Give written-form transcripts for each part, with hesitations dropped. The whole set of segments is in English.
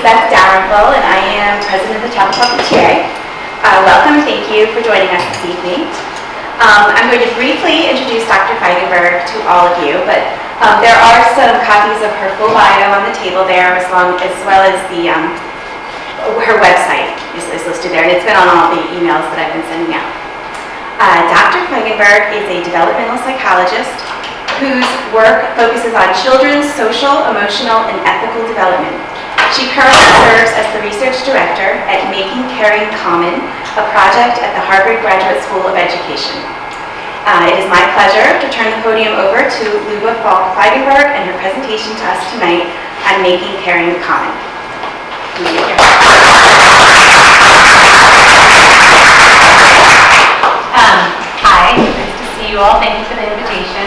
Beth Dalrymple, and I am president of the Chappaqua PTA. Welcome, thank you for joining us this evening. I'm going to briefly introduce Dr. Feigenberg to all of you, but there are some copies of her full bio on the table there, as well as her website is listed there, and it's been on all the emails that I've been sending out. Dr. Feigenberg is a developmental psychologist whose work focuses on children's social, emotional, and ethical development. She currently serves as the research director at Making Caring Common, a project at the Harvard Graduate School of Education. It is my pleasure to turn the podium over to Luba Falk Feigenberg and her presentation to us tonight on Making Caring Common. Hi, nice to see you all. Thank you for the invitation.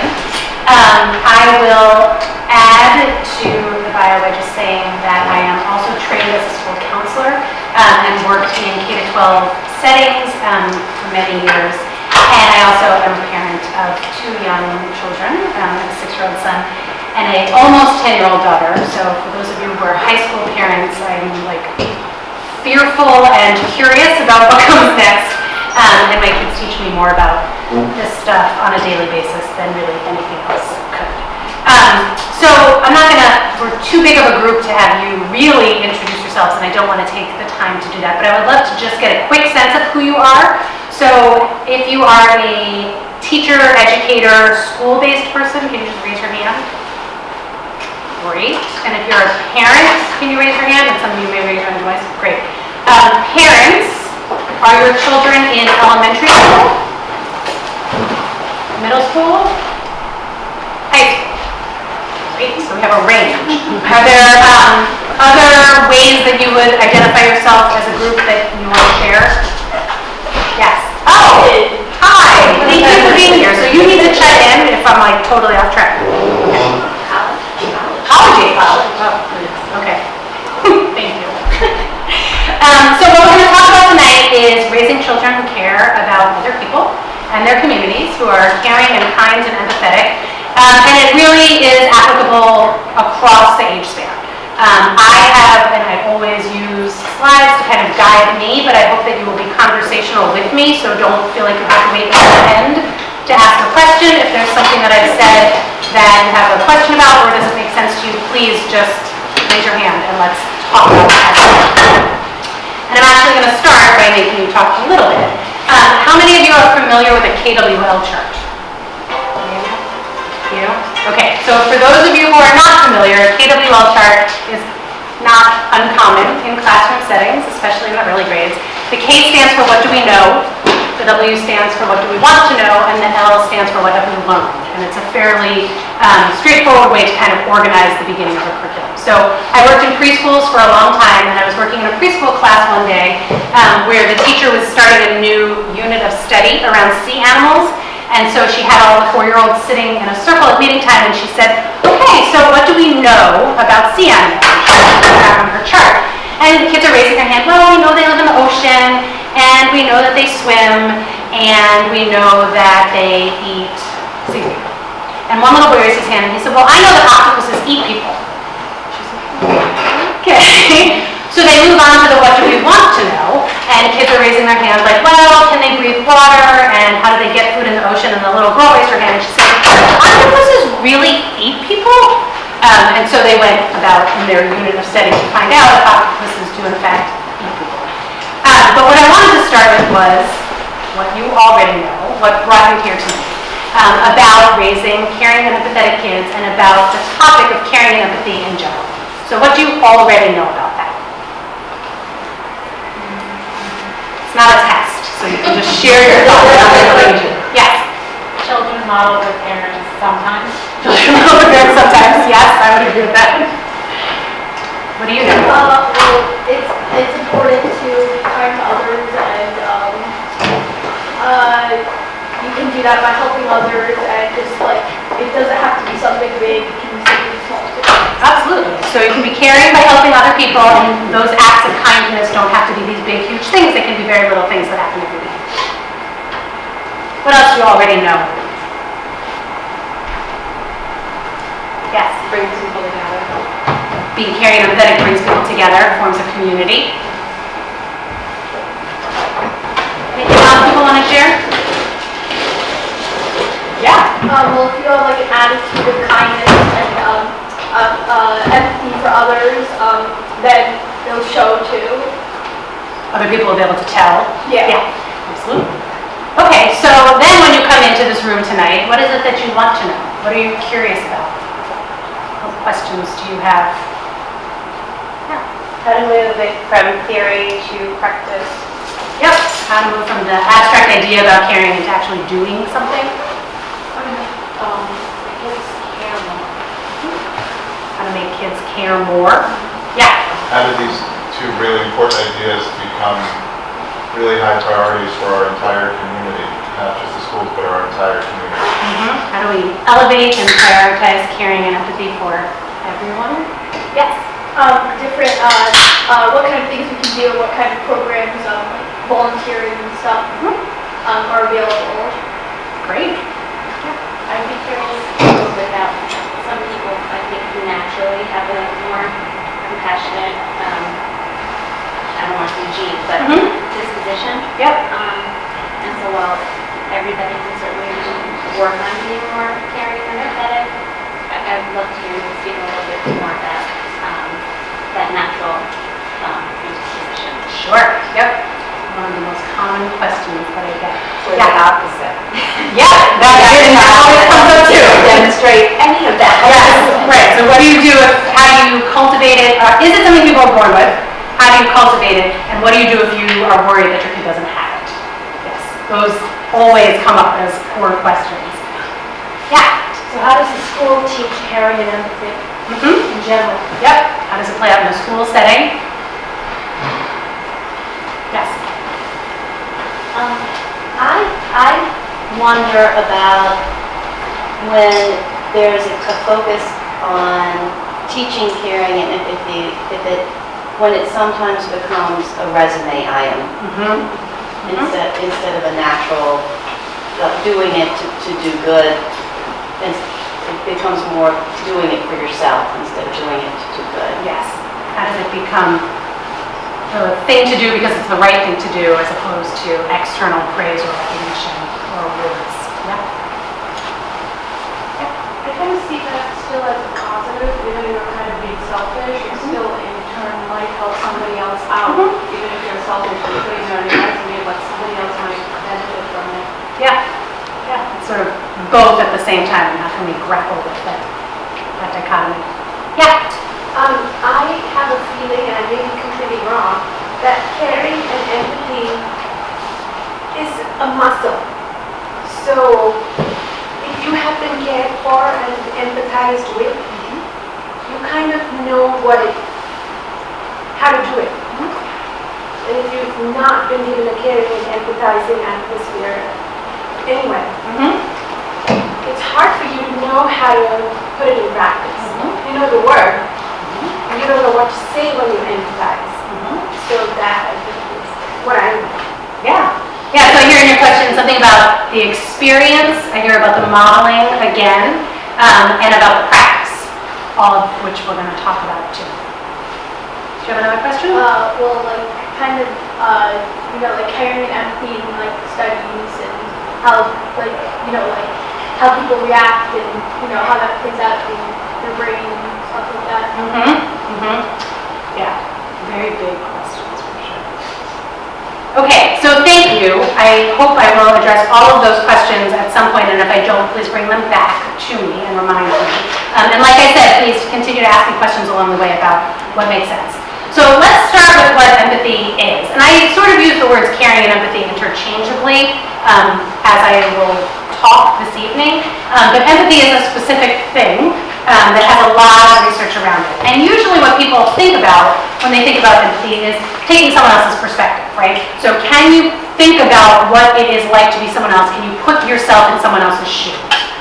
I will add to the bio by just saying that I am also trained as a school counselor and worked in K-12 settings for many years. And I also am a parent of 2 young children, a 6-year-old son and an almost 10-year-old daughter. So for those of you who are high school parents, I'm like fearful and curious about what comes next. And my kids teach me more about this stuff on a daily basis than really anything else could. So we're too big of a group to have you really introduce yourselves, and I don't want to take the time to do that, but I would love to just get a quick sense of who you are. So if you are a teacher, educator, school-based person, can you just raise your hand? Great. And if you're a parent, can you raise your hand? And some of you may raise your hand twice. Great. Parents, are your children in elementary school? Middle school? High school? Great, so we have a range. Are there other ways that you would identify yourself as a group that you want to share? Yes. Oh, hi. Thank you for being here. So you need to check in if I'm like totally off track. College age. Oh, okay. Thank you. So what we're going to talk about tonight is raising children who care about other people and their communities, who are caring and kind and empathetic. And it really is applicable across the age span. I always use slides to kind of guide me, but I hope that you will be conversational with me, so don't feel like you have to wait until the end to ask a question. If there's something that I've said that you have a question about or doesn't make sense to you, please just raise your hand and let's talk about that. And I'm actually going to start by making you talk a little bit. How many of you are familiar with a KWL chart? You? Okay, so for those of you who are not familiar, a KWL chart is not uncommon in classroom settings, especially in the early grades. The K stands for what do we know, the W stands for what do we want to know, and the L stands for what have we learned. And it's a fairly straightforward way to kind of organize the beginning of a curriculum. So I worked in preschools for a long time, and I was working in a preschool class one day where the teacher was starting a new unit of study around sea animals. And so she had all the 4-year-olds sitting in a circle at meeting time, and she said, okay, so what do we know about sea animals? On her chart. And the kids are raising their hand, well, we know they live in the ocean, and we know that they swim, and we know that they eat seaweed. And one little boy raised his hand, and he said, well, I know that octopuses eat people. She said, okay. So they move on to the what do we want to know, and kids are raising their hands like, well, can they breathe water, and how do they get food in the ocean? And the little girl raised her hand, and she said, octopuses really eat people? And so they went about in their unit of study to find out if octopuses do in fact eat people. But what I wanted to start with was what you already know, what brought you here tonight, about raising caring and empathetic kids and about the topic of caring and empathy in general. So what do you already know about that? It's not a test, so you can just share your thoughts about it. Yes? Children model their parents sometimes. Children model their parents sometimes, yes, I would agree with that. What do you know? Well, it's important to be kind to others, and you can do that by helping others, and just like, it doesn't have to be something big, it can be something small too. Absolutely. So you can be caring by helping other people, and those acts of kindness don't have to be these big, huge things. They can be very little things that happen every day. What else do you already know? Yes? Brings people together. being caring and empathetic brings people together, forms a community. Anything else people want to share? Yeah. Well, if you have like an attitude of kindness and empathy for others, then it'll show too. Other people will be able to tell. Yeah. Absolutely. Okay, so then when you come into this room tonight, what is it that you want to know? What are you curious about? What questions do you have? How to move it from theory to practice. Yep. How to move from the abstract idea about caring into actually doing something. Kids care more. How to make kids care more. Yeah. How do these two really important ideas become really high priorities for our entire community, not just the schools, but our entire community? How do we elevate and prioritize caring and empathy for everyone? Yes. Different, what kind of things we can do, what kind of programs, like volunteering and stuff, are available. Great. I'd be curious about some people, I think, who naturally have a more compassionate, I don't want to say gene, but disposition. Yep. And so while everybody can certainly work on being more caring and empathetic, I'd love to hear you speak a little bit more about that natural disposition. Sure. Yep. One of the most common questions that I get. Or the opposite. Yeah, that always comes up too. Demonstrate any of that. Yes, right. So what do you do? How do you cultivate it? Is it something people are born with? How do you cultivate it? And what do you do if you are worried that your kid doesn't have it? Yes, those always come up as core questions. Yeah. So how does the school teach caring and empathy in general? Yep. How does it play out in a school setting? Yes. I wonder about when there's a focus on teaching caring and empathy, when it sometimes becomes a resume item instead of a natural doing it to do good, and it becomes more doing it for yourself instead of doing it to do good. Yes. How does it become a thing to do because it's the right thing to do as opposed to external praise or recognition or awards? Yeah. I kind of see that still as a positive, even if you're kind of being selfish, you still in turn might help somebody else out, even if you're selfish, you're putting it on your resume, but somebody else might benefit from it. Yeah. Yeah. It's sort of both at the same time, and how can we grapple with that dichotomy? Yeah. I have a feeling, and I may be completely wrong, that caring and empathy is a muscle. So if you have been cared for and empathized with, you kind of know how to do it. And if you've not been given a caring and empathizing atmosphere anyway, it's hard for you to know how to put it in practice. You know the word. You don't know what to say when you empathize. So that, I think, is what I mean. Yeah. Yeah, so I hear in your question something about the experience, I hear about the modeling again, and about the practice, all of which we're going to talk about too. Do you have another question? Well, like, kind of, like caring and empathy in, like, studies and how, like, how people react and, how that plays out in their brain and stuff like that. Yeah, very big questions for sure. Okay, so thank you. I hope I will address all of those questions at some point, and if I don't, please bring them back to me and remind me. And like I said, please continue to ask me questions along the way about what makes sense. So let's start with what empathy is. And I sort of use the words caring and empathy interchangeably as I will talk this evening. But empathy is a specific thing that has a lot of research around it. And usually what people think about when they think about empathy is taking someone else's perspective, right? So can you think about what it is like to be someone else? Can you put yourself in someone else's shoes?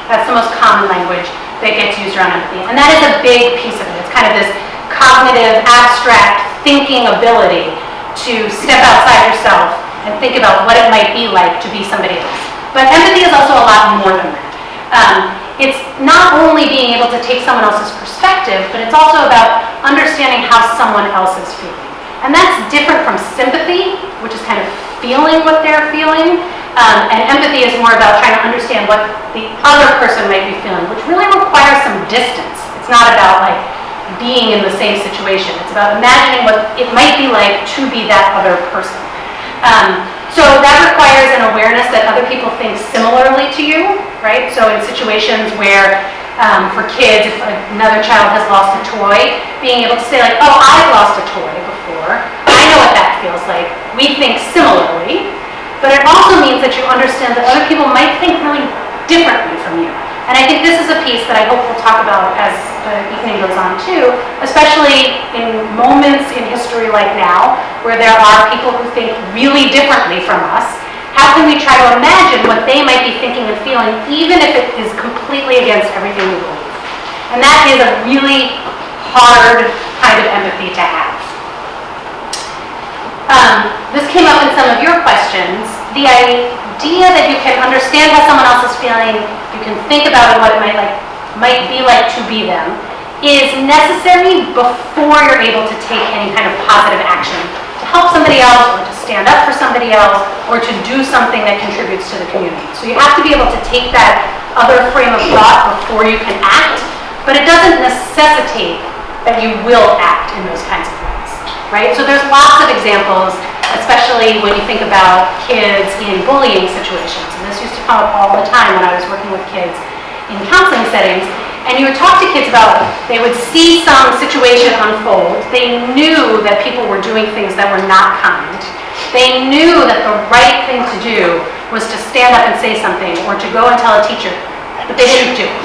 That's the most common language that gets used around empathy. And that is a big piece of it. It's kind of this cognitive, abstract thinking ability to step outside yourself and think about what it might be like to be somebody else. But empathy is also a lot more than that. It's not only being able to take someone else's perspective, but it's also about understanding how someone else is feeling. And that's different from sympathy, which is kind of feeling what they're feeling. And empathy is more about trying to understand what the other person might be feeling, which really requires some distance. It's not about like being in the same situation. It's about imagining what it might be like to be that other person. So that requires an awareness that other people think similarly to you, right? So in situations where, for kids, if another child has lost a toy, being able to say like, oh, I've lost a toy before. I know what that feels like. We think similarly. But it also means that you understand that other people might think really differently from you. And I think this is a piece that I hope we'll talk about as the evening goes on too, especially in moments in history like now, where there are people who think really differently from us. How can we try to imagine what they might be thinking and feeling, even if it is completely against everything we believe? And that is a really hard kind of empathy to have. This came up in some of your questions. The idea that you can understand how someone else is feeling, you can think about what it might be like to be them, is necessary before you're able to take any kind of positive action to help somebody else, or to stand up for somebody else, or to do something that contributes to the community. So you have to be able to take that other frame of thought before you can act, but it doesn't necessitate that you will act in those kinds of ways, right? So there's lots of examples, especially when you think about kids in bullying situations. And this used to come up all the time when I was working with kids in counseling settings. And you would talk to kids about, they would see some situation unfold. They knew that people were doing things that were not kind. They knew that the right thing to do was to stand up and say something, or to go and tell a teacher, but they didn't do it,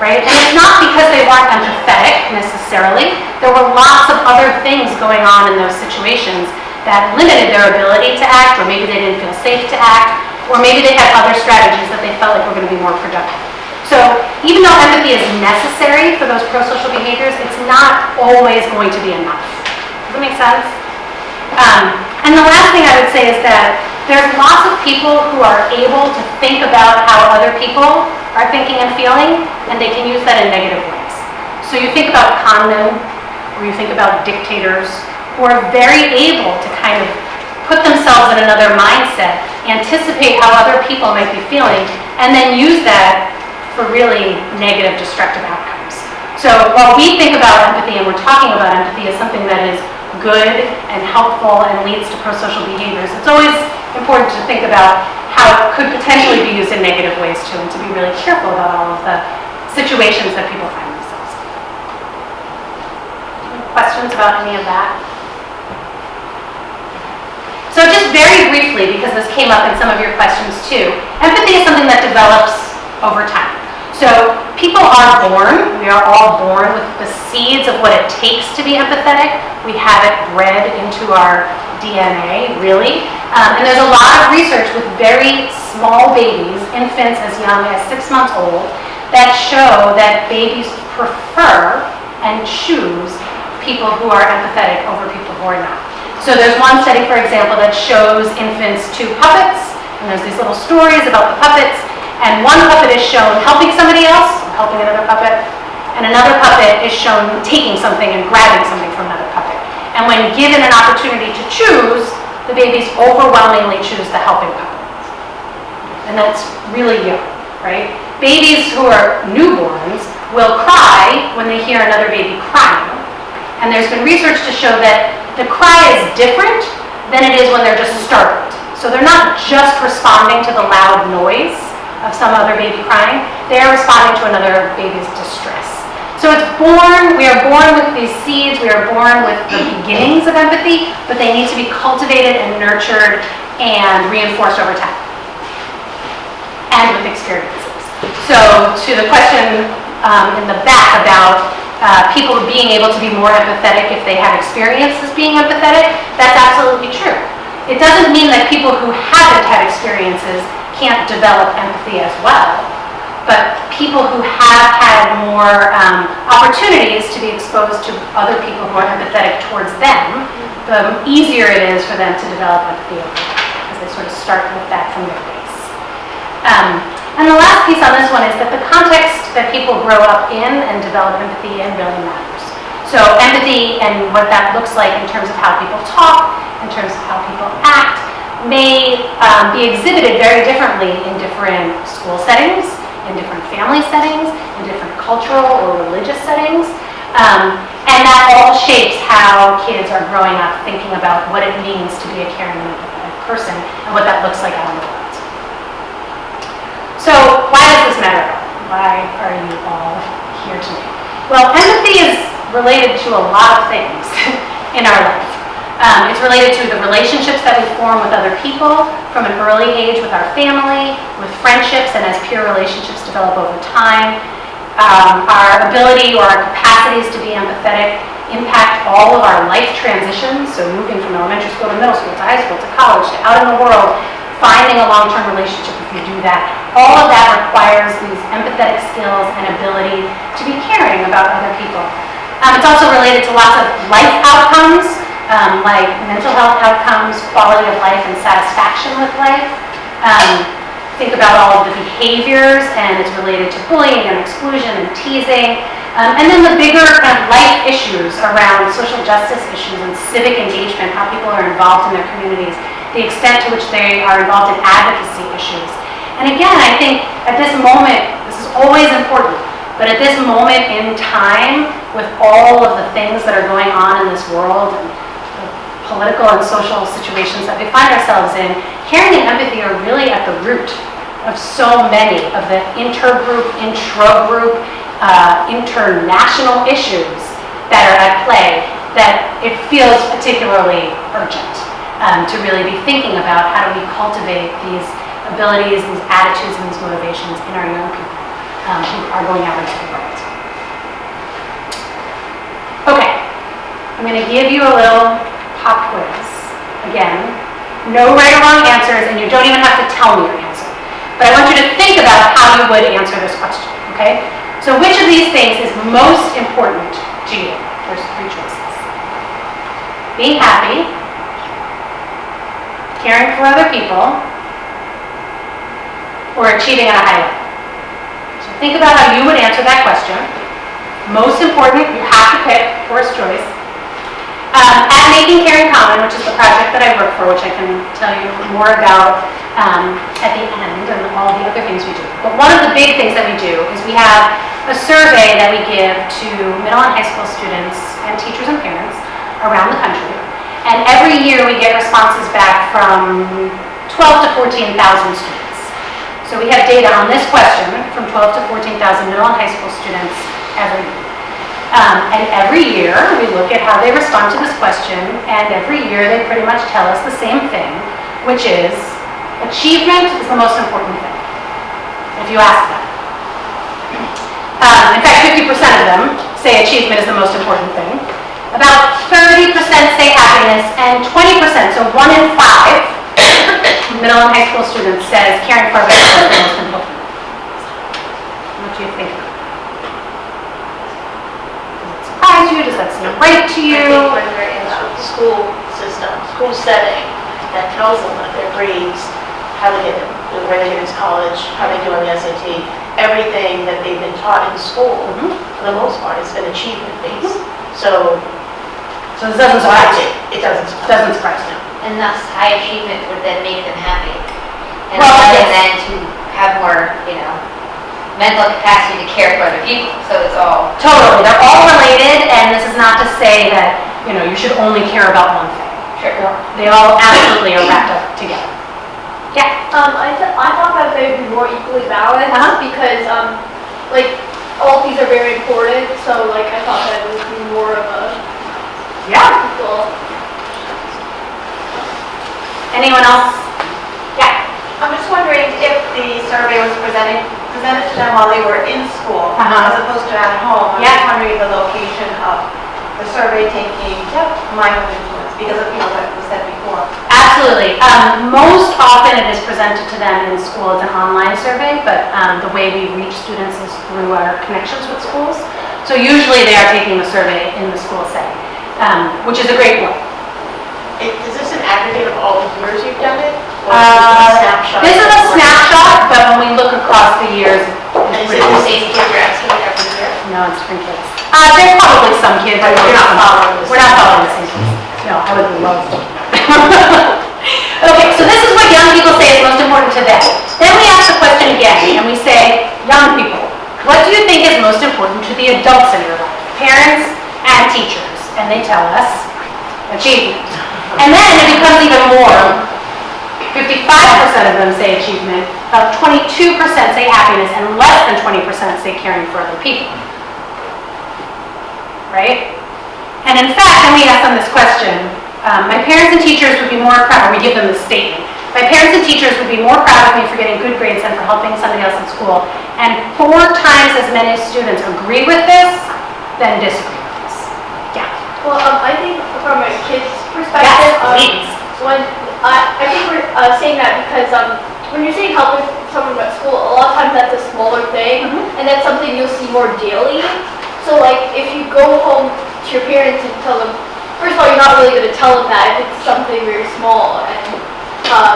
right? And it's not because they weren't empathetic necessarily. There were lots of other things going on in those situations that limited their ability to act, or maybe they didn't feel safe to act, or maybe they had other strategies that they felt like were going to be more productive. So even though empathy is necessary for those pro-social behaviors, it's not always going to be enough. Does that make sense? And the last thing I would say is that there's lots of people who are able to think about how other people are thinking and feeling, and they can use that in negative ways. So you think about con men, or you think about dictators, who are very able to kind of put themselves in another mindset, anticipate how other people might be feeling, and then use that for really negative, destructive outcomes. So while we think about empathy, and we're talking about empathy as something that is good and helpful and leads to pro-social behaviors, it's always important to think about how it could potentially be used in negative ways too, and to be really careful about all of the situations that people find themselves in. Questions about any of that? So just very briefly, because this came up in some of your questions too, empathy is something that develops over time. So people are born, we are all born with the seeds of what it takes to be empathetic. We have it bred into our DNA, really. And there's a lot of research with very small babies, infants as young as 6 months old, that show that babies prefer and choose people who are empathetic over people who are not. So there's one study, for example, that shows infants to puppets, and there's these little stories about the puppets, and one puppet is shown helping somebody else, helping another puppet, and another puppet is shown taking something and grabbing something from another puppet. And when given an opportunity to choose, the babies overwhelmingly choose the helping puppet. And that's really young, right? Babies who are newborns will cry when they hear another baby crying. And there's been research to show that the cry is different than it is when they're just startled. So they're not just responding to the loud noise of some other baby crying, they are responding to another baby's distress. So it's born, we are born with these seeds, we are born with the beginnings of empathy, but they need to be cultivated and nurtured and reinforced over time, and with experiences. So to the question in the back about people being able to be more empathetic if they have experiences being empathetic, that's absolutely true. It doesn't mean that people who haven't had experiences can't develop empathy as well, but people who have had more opportunities to be exposed to other people who are empathetic towards them, the easier it is for them to develop empathy over time, because they sort of start with that from their base. And the last piece on this one is that the context that people grow up in and develop empathy in really matters. So empathy and what that looks like in terms of how people talk, in terms of how people act, may be exhibited very differently in different school settings, in different family settings, in different cultural or religious settings. And that all shapes how kids are growing up thinking about what it means to be a caring and empathetic person and what that looks like out in the world. So why does this matter? Why are you all here today? Well, empathy is related to a lot of things in our life. It's related to the relationships that we form with other people from an early age with our family, with friendships, and as peer relationships develop over time. Our ability or our capacities to be empathetic impact all of our life transitions, so moving from elementary school to middle school to high school to college to out in the world, finding a long-term relationship if you do that. All of that requires these empathetic skills and ability to be caring about other people. It's also related to lots of life outcomes, like mental health outcomes, quality of life, and satisfaction with life. Think about all of the behaviors, and it's related to bullying and exclusion and teasing. And then the bigger kind of life issues around social justice issues and civic engagement, how people are involved in their communities, the extent to which they are involved in advocacy issues. And again, I think at this moment, this is always important, but at this moment in time, with all of the things that are going on in this world, and the political and social situations that we find ourselves in, caring and empathy are really at the root of so many of the intergroup, intra-group, international issues that are at play, that it feels particularly urgent to really be thinking about how do we cultivate these abilities, these attitudes, and these motivations in our young people who are going out into the world. Okay, I'm going to give you a little pop quiz. Again, no right or wrong answers, and you don't even have to tell me your answer. But I want you to think about how you would answer this question, okay? So which of these things is most important to you? There's 3 choices. Being happy, caring for other people, or achieving at a high level. So think about how you would answer that question. Most important, you have to pick, first choice. At Making Caring Common, which is the project that I work for, which I can tell you more about at the end and all the other things we do. But one of the big things that we do is we have a survey that we give to middle and high school students and teachers and parents around the country. And every year we get responses back from 12 to 14,000 students. So we have data on this question from 12 to 14,000 middle and high school students every year. And every year we look at how they respond to this question, and every year they pretty much tell us the same thing, which is achievement is the most important thing, if you ask them. In fact, 50% of them say achievement is the most important thing. About 30% say happiness, and 20%, so 1 in 5 middle and high school students says caring for others is the most important. What do you think? Does it surprise you? Does that seem right to you? I think when they're in a school system, school setting, that tells them what their grades, how they get, where they get into college, how they do on the SAT, everything that they've been taught in school, for the most part, has been achievement-based. So it doesn't surprise you. It doesn't surprise you. And thus, high achievement would then make them happy. And Well, allowing yes. them to have more, mental capacity to care for other people. So it's all. Totally, they're all related, and this is not to say that, you should only care about one thing. Sure. They all absolutely are wrapped up together. Yeah. I thought that they would be more equally balanced because, all of these are very important. So, I thought that it would be more of a equal. Anyone else? Yeah. I'm just wondering if the survey was presented to them while they were in school, as opposed to at home. I'm just wondering the location of the survey taking might have influence because of what was said before. Absolutely. Most often it is presented to them in school as an online survey, but the way we reach students is through our connections with schools. So usually they are taking the survey in the school setting, which is a great point. Is this an aggregate of all the years you've done it? Or This is a snapshot, but when we look across the years, and is it the same kids you're asking every year? No, it's different kids. There's probably some kids, but we're not following the same kids. No, I would love to. Okay, so this is what young people say is most important to them. Then we ask the question again, and we say, young people, what do you think is most important to the adults in your life? Parents and teachers. And they tell us, achievement. And then it becomes even more. 55% of them say achievement, about 22% say happiness, and less than 20% say caring for other people. Right? And in fact, when we ask them this question, my parents and teachers would be more proud, or we give them this statement, my parents and teachers would be more proud of me for getting good grades than for helping somebody else at school. And 4 times as many students agree with this than disagree with this. Yeah. Well, I think from a kid's perspective, Yes, please. when I think we're saying that because when you're saying help with someone at school, a lot of times that's a smaller thing, and that's something you'll see more daily. So like if you go home to your parents and tell them, first of all, you're not really going to tell them that if it's something very small, and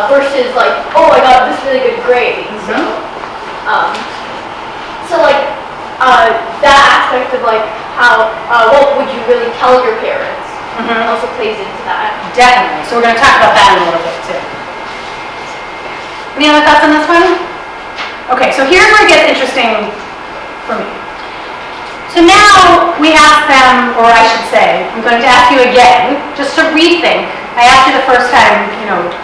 versus like, oh, I got this really good grade. So like that aspect of like how what would you really tell your parents also plays into that. Definitely. So we're going to talk about that in a little bit too. Any other thoughts on this one? Okay, so here's where it gets interesting for me. So now we ask them, or I should say, I'm going to ask you again, just to rethink. I asked you the first time,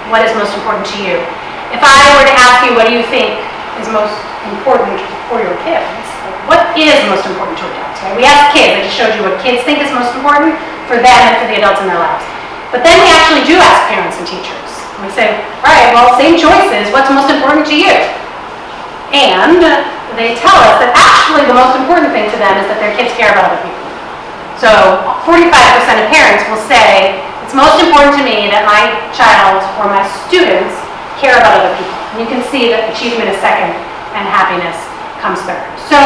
what is most important to you? If I were to ask you, what do you think is most important for your kids? What is most important to adults? Right? We asked kids, I just showed you what kids think is most important for them and for the adults in their lives. But then we actually do ask parents and teachers. We say, all right, well, same choices, what's most important to you? And they tell us that actually the most important thing to them is that their kids care about other people. So 45% of parents will say, it's most important to me that my child or my students care about other people. And you can see that achievement is second and happiness comes third. So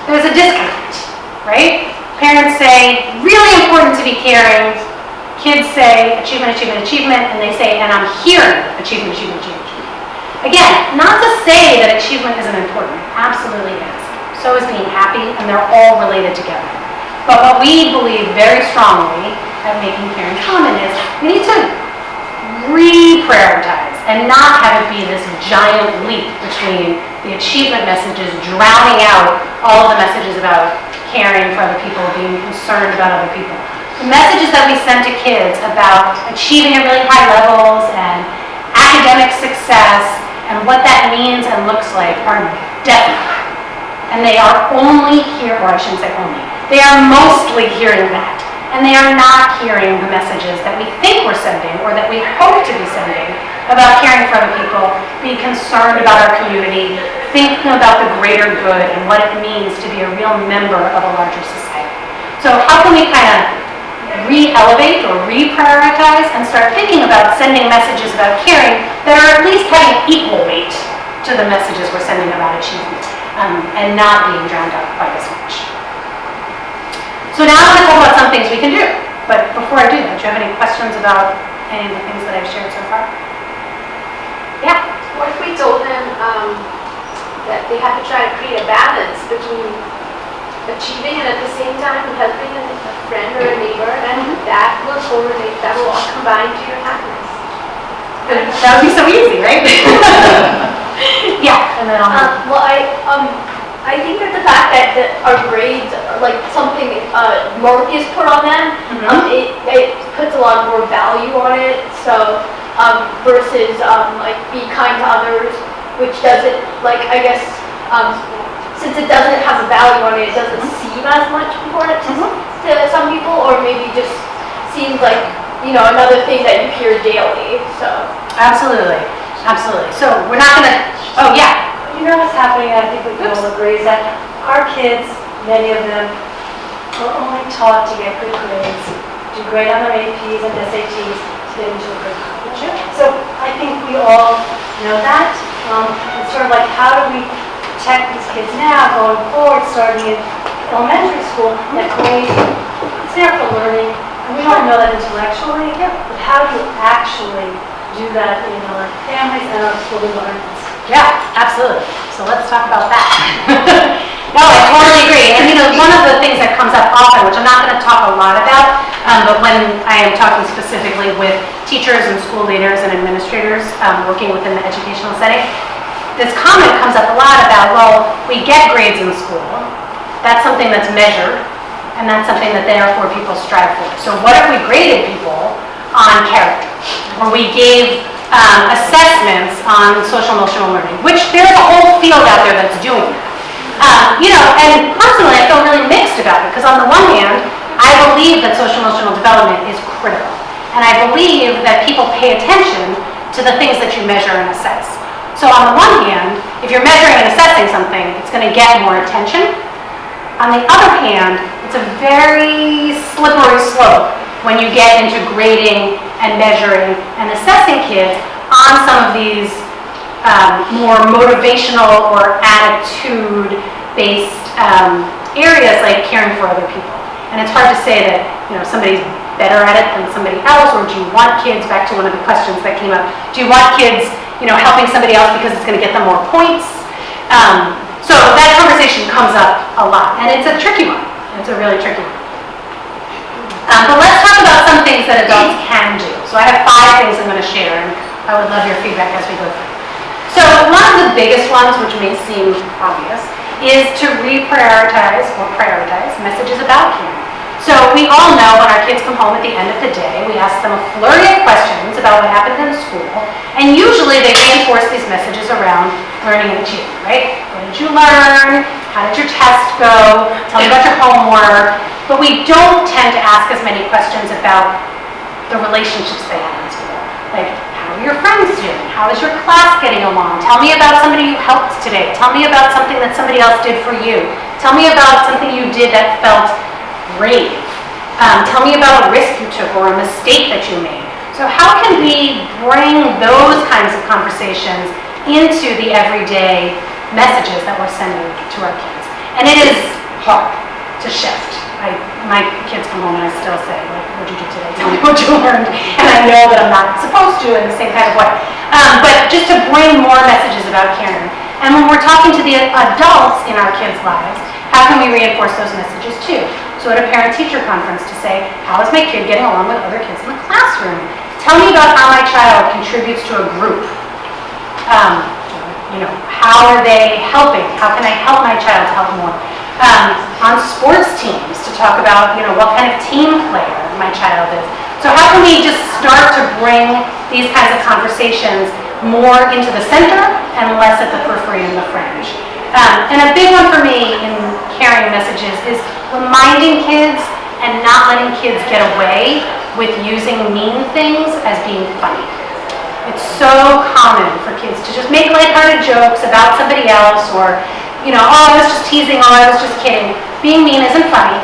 there's a disconnect, right? Parents say, really important to be caring. Kids say, achievement, achievement, achievement, and they say, and I'm hearing achievement, achievement, achievement. Again, not to say that achievement isn't important. Absolutely is. So is being happy, and they're all related together. But what we believe very strongly at Making Caring Common is we need to reprioritize and not have it be this giant leap between the achievement messages drowning out all of the messages about caring for other people, being concerned about other people. The messages that we send to kids about achieving at really high levels and academic success and what that means and looks like are definite. And they are only here, or I shouldn't say only, they are mostly hearing that. And they are not hearing the messages that we think we're sending or that we hope to be sending about caring for other people, being concerned about our community, thinking about the greater good and what it means to be a real member of a larger society. So how can we kind of re-elevate or reprioritize and start thinking about sending messages about caring that are at least having equal weight to the messages we're sending about achievement and not being drowned out by this much. So now I'm going to talk about some things we can do. But before I do that, do you have any questions about any of the things that I've shared so far? Yeah? What if we told them that they have to try to create a balance between achieving and at the same time helping a friend or a neighbor, and that will correlate, that will all combine to your happiness? That would be so easy, right? Yeah, and then Well, I think that the fact that our grades are like something mark is put on them, it puts a lot more value on it. So versus like be kind to others, which doesn't, like, I guess since it doesn't have a value on it, it doesn't seem as much important to some people, or maybe just seems like, another thing that you hear daily. So absolutely. So we're not gonna. Oh yeah. You know what's happening, I think we can all agree, is that our kids, many of them, were only taught to get good grades, do great on their APs and SATs to get into a good college. So I think we all know that. It's sort of like, how do we protect these kids now, going forward, starting in elementary school, that grade, it's there for learning, and we don't know that intellectually, but how do you actually do that in our families and our school environments? Yeah, absolutely. So let's talk about that. No, I totally agree. And one of the things that comes up often, which I'm not going to talk a lot about, but when I am talking specifically with teachers and school leaders and administrators working within the educational setting, this comment comes up a lot about, well, we get grades in school. That's something that's measured, and that's something that therefore people strive for. So what if we graded people on character? Or we gave assessments on social emotional learning, which there's a whole field out there that's doing that. And personally, I feel really mixed about it, because on the one hand, I believe that social emotional development is critical. And I believe that people pay attention to the things that you measure and assess. So on the one hand, if you're measuring and assessing something, it's going to get more attention. On the other hand, it's a very slippery slope when you get into grading and measuring and assessing kids on some of these more motivational or attitude-based areas like caring for other people. And it's hard to say that somebody's better at it than somebody else, or do you want kids, back to one of the questions that came up, do you want kids helping somebody else because it's going to get them more points? So that conversation comes up a lot, and it's a tricky one. It's a really tricky one. But let's talk about some things that adults can do. So I have 5 things I'm going to share, and I would love your feedback as we go through. So one of the biggest ones, which may seem obvious, is to reprioritize or prioritize messages about caring. So we all know when our kids come home at the end of the day, we ask them a flurry of questions about what happened in school, and usually they reinforce these messages around learning and achievement, right? What did you learn? How did your test go? Tell me about your homework. But we don't tend to ask as many questions about the relationships they have in school. Like, how are your friends doing? How is your class getting along? Tell me about somebody you helped today. Tell me about something that somebody else did for you. Tell me about something you did that felt brave. Tell me about a risk you took or a mistake that you made. So how can we bring those kinds of conversations into the everyday messages that we're sending to our kids? And it is hard to shift. My kids come home and I still say, like, what'd you do today? Tell me what you learned. And I know that I'm not supposed to in the same kind of way. But just to bring more messages about caring. And when we're talking to the adults in our kids' lives, how can we reinforce those messages too? So at a parent-teacher conference to say, how is my kid getting along with other kids in the classroom? Tell me about how my child contributes to a group. How are they helping? How can I help my child to help more? On sports teams to talk about, what kind of team player my child is. So how can we just start to bring these kinds of conversations more into the center and less at the periphery and the fringe? And a big one for me in caring messages is reminding kids and not letting kids get away with using mean things as being funny. It's so common for kids to just make lighthearted jokes about somebody else, or, oh, I was just teasing, oh, I was just kidding. Being mean isn't funny,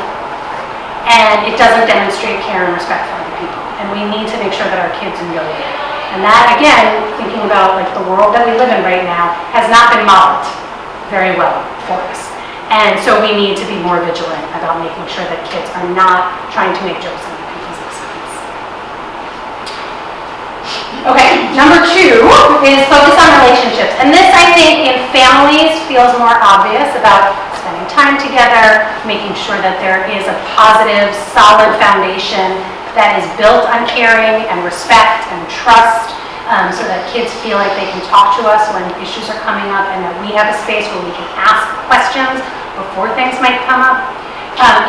and it doesn't demonstrate care and respect for other people. And we need to make sure that our kids know it. And that, again, thinking about like the world that we live in right now, has not been modeled very well for us. And so we need to be more vigilant about making sure that kids are not trying to make jokes on other people's expense. Okay, number 2 is focus on relationships. And this, I think, in families feels more obvious, about spending time together, making sure that there is a positive, solid foundation that is built on caring and respect and trust, so that kids feel like they can talk to us when issues are coming up, and that we have a space where we can ask questions before things might come up.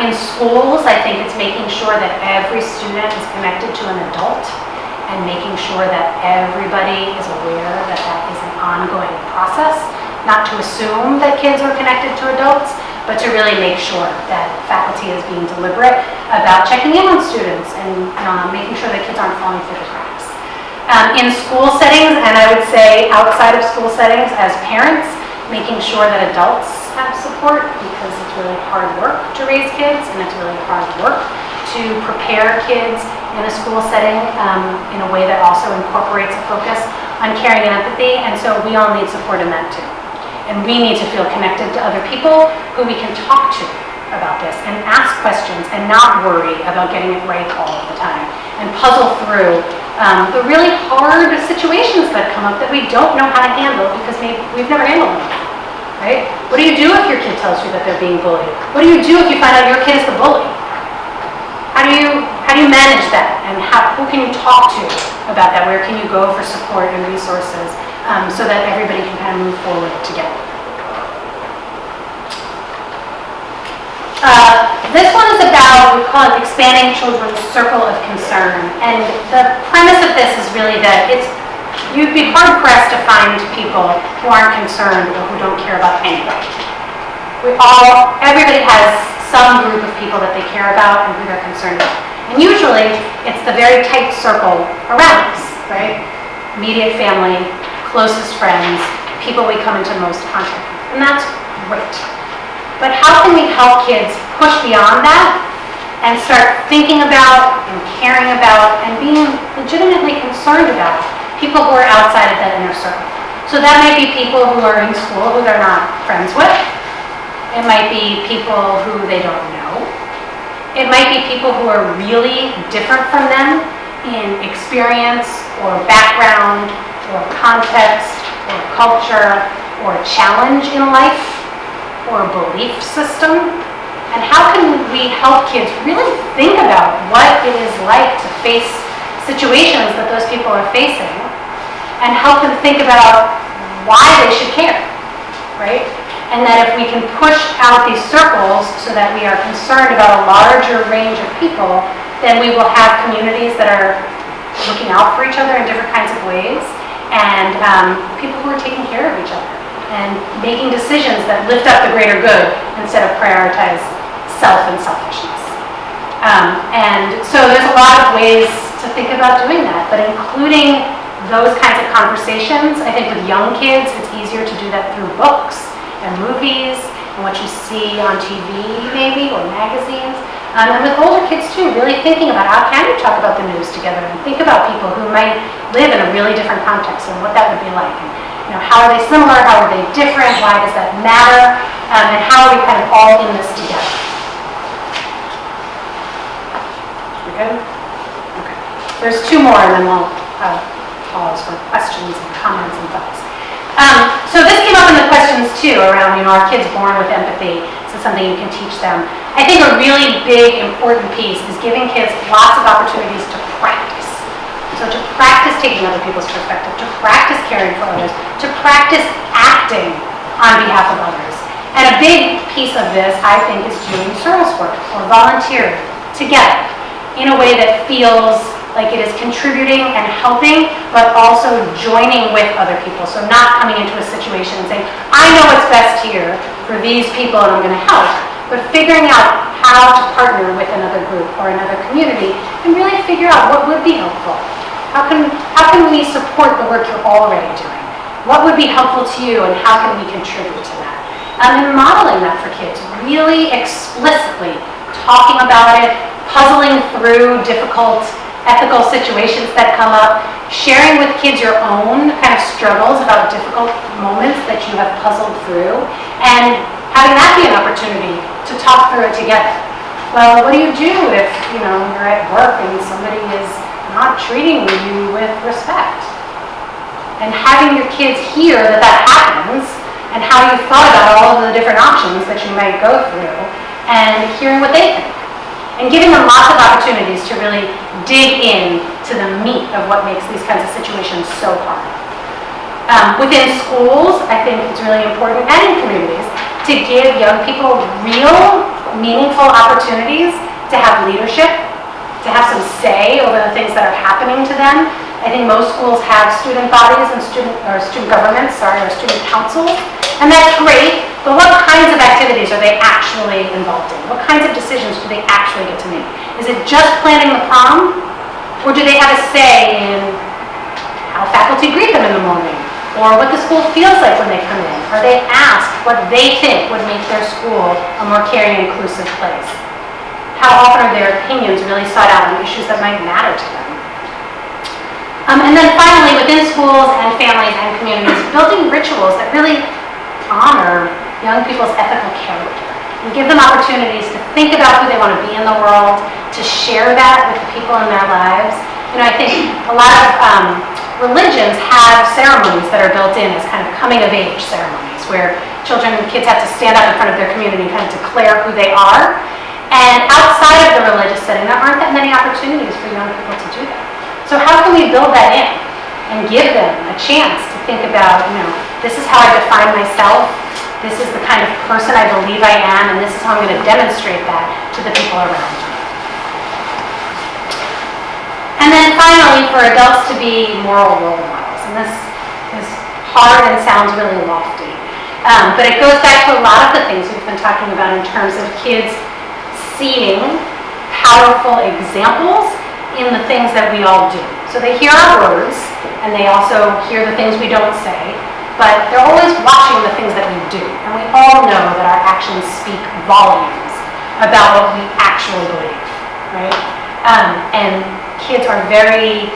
In schools, I think it's making sure that every student is connected to an adult, and making sure that everybody is aware that that is an ongoing process. Not to assume that kids are connected to adults, but to really make sure that faculty is being deliberate about checking in on students and making sure that kids aren't falling through the cracks. In school settings, and I would say outside of school settings, as parents, making sure that adults have support, because it's really hard work to raise kids, and it's really hard work to prepare kids in a school setting in a way that also incorporates a focus on caring and empathy, and so we all need support in that too. And we need to feel connected to other people who we can talk to about this and ask questions and not worry about getting it right all of the time, and puzzle through the really hard situations that come up that we don't know how to handle because we've never handled them. right? What do you do if your kid tells you that they're being bullied? What do you do if you find out your kid is the bully? How do you manage that? And who can you talk to about that? Where can you go for support and resources so that everybody can kind of move forward together? This one is about, we call it expanding children's circle of concern. And the premise of this is really that you'd be hard pressed to find people who aren't concerned or who don't care about anything. Everybody has some group of people that they care about and who they're concerned about. And usually, it's the very tight circle around us, right? Immediate family, closest friends, people we come into most contact with. And that's great. But how can we help kids push beyond that and start thinking about and caring about and being legitimately concerned about people who are outside of that inner circle? So that might be people who are in school who they're not friends with. It might be people who they don't know. It might be people who are really different from them in experience or background or context or culture or challenge in life or belief system. And how can we help kids really think about what it is like to face situations that those people are facing and help them think about why they should care, right? And that if we can push out these circles so that we are concerned about a larger range of people, then we will have communities that are looking out for each other in different kinds of ways and people who are taking care of each other and making decisions that lift up the greater good instead of prioritize self and selfishness. And so there's a lot of ways to think about doing that, but including those kinds of conversations, I think with young kids, it's easier to do that through books and movies and what you see on TV maybe or magazines. And with older kids too, really thinking about how can you talk about the news together and think about people who might live in a really different context and what that would be like. And, how are they similar? How are they different? Why does that matter? And how are we kind of all in this together? We good? Okay. There's two more and then we'll pause for questions and comments and thoughts. So this came up in the questions too around, are kids born with empathy? Is it something you can teach them? I think a really big, important piece is giving kids lots of opportunities to practice. So to practice taking other people's perspective, to practice caring for others, to practice acting on behalf of others. And a big piece of this, I think, is doing service work or volunteering together in a way that feels like it is contributing and helping, but also joining with other people. So not coming into a situation and saying, I know what's best here for these people and I'm going to help, but figuring out how to partner with another group or another community and really figure out what would be helpful. How can we support the work you're already doing? What would be helpful to you and how can we contribute to that? And modeling that for kids, really explicitly talking about it, puzzling through difficult ethical situations that come up, sharing with kids your own kind of struggles about difficult moments that you have puzzled through, and having that be an opportunity to talk through it together. Well, what do you do if, you're at work and somebody is not treating you with respect? And having your kids hear that happens and how you thought about all of the different options that you might go through and hearing what they think. And giving them lots of opportunities to really dig in to the meat of what makes these kinds of situations so hard. Within schools, I think it's really important, and in communities, to give young people real, meaningful opportunities to have leadership, to have some say over the things that are happening to them. I think most schools have student bodies and student governments, or student councils, and that's great, but what kinds of activities are they actually involved in? What kinds of decisions do they actually get to make? Is it just planning the prom, or do they have a say in how faculty greet them in the morning, or what the school feels like when they come in? Are they asked what they think would make their school a more caring, inclusive place? How often are their opinions really sought out on issues that might matter to them? And then finally, within schools and families and communities, building rituals that really honor young people's ethical character and give them opportunities to think about who they want to be in the world, to share that with the people in their lives, I think a lot of religions have ceremonies that are built in as kind of coming of age ceremonies, where children and kids have to stand up in front of their community and kind of declare who they are. And outside of the religious setting, there aren't that many opportunities for young people to do that. So how can we build that in and give them a chance to think about, this is how I define myself, this is the kind of person I believe I am, and this is how I'm going to demonstrate that to the people around me. And then finally, for adults to be moral role models. And this is hard and sounds really lofty. But it goes back to a lot of the things we've been talking about in terms of kids seeing powerful examples in the things that we all do. So they hear our words, and they also hear the things we don't say, but they're always watching the things that we do. And we all know that our actions speak volumes about what we actually believe, right? And kids are very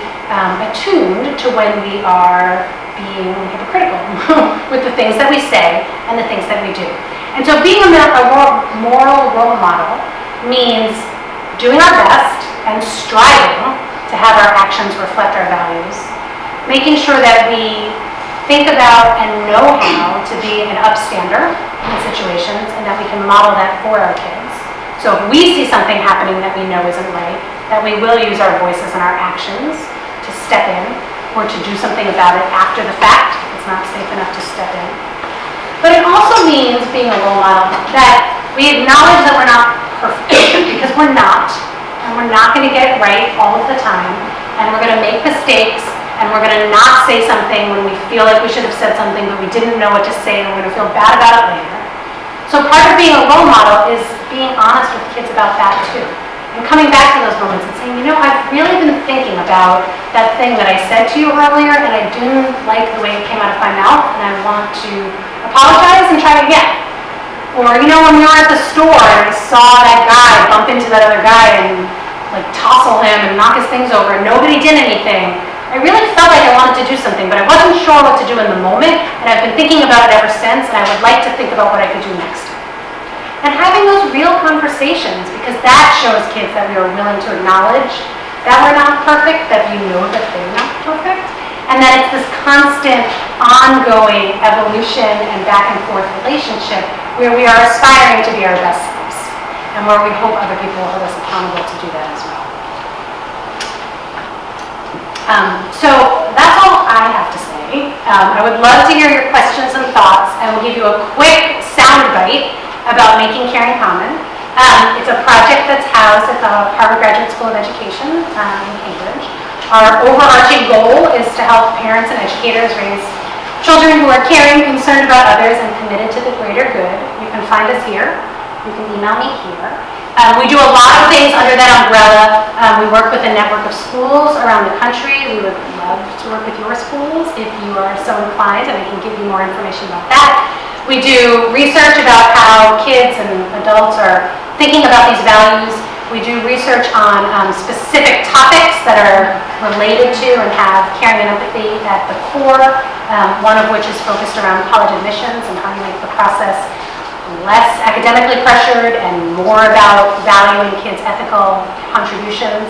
attuned to when we are being hypocritical with the things that we say and the things that we do. And so being a moral role model means doing our best and striving to have our actions reflect our values, making sure that we think about and know how to be an upstander in situations, and that we can model that for our kids. So if we see something happening that we know isn't right, that we will use our voices and our actions to step in or to do something about it after the fact if it's not safe enough to step in. But it also means being a role model that we acknowledge that we're not perfect, because we're not, and we're not going to get it right all of the time, and we're going to make mistakes, and we're going to not say something when we feel like we should have said something but we didn't know what to say, and we're going to feel bad about it later. So part of being a role model is being honest with kids about that too. And coming back to those moments and saying, I've really been thinking about that thing that I said to you earlier, and I didn't like the way it came out of my mouth, and I want to apologize and try again. Or, when we were at the store and I saw that guy bump into that other guy and tossle him and knock his things over and nobody did anything, I really felt like I wanted to do something, but I wasn't sure what to do in the moment, and I've been thinking about it ever since, and I would like to think about what I could do next. And having those real conversations, because that shows kids that we are willing to acknowledge that we're not perfect, that we know that they're not perfect, and that it's this constant, ongoing evolution and back and forth relationship where we are aspiring to be our best selves, and where we hope other people will hold us accountable to do that as well. So that's all I have to say. I would love to hear your questions and thoughts, and we'll give you a quick soundbite about making caring common. It's a project that's housed at the Harvard Graduate School of Education in Cambridge. Our overarching goal is to help parents and educators raise children who are caring, concerned about others, and committed to the greater good. You can find us here. You can email me here. We do a lot of things under that umbrella. We work with a network of schools around the country. We would love to work with your schools if you are so inclined, and I can give you more information about that. We do research about how kids and adults are thinking about these values. We do research on specific topics that are related to and have caring and empathy at the core, one of which is focused around college admissions and how to make the process less academically pressured and more about valuing kids' ethical contributions.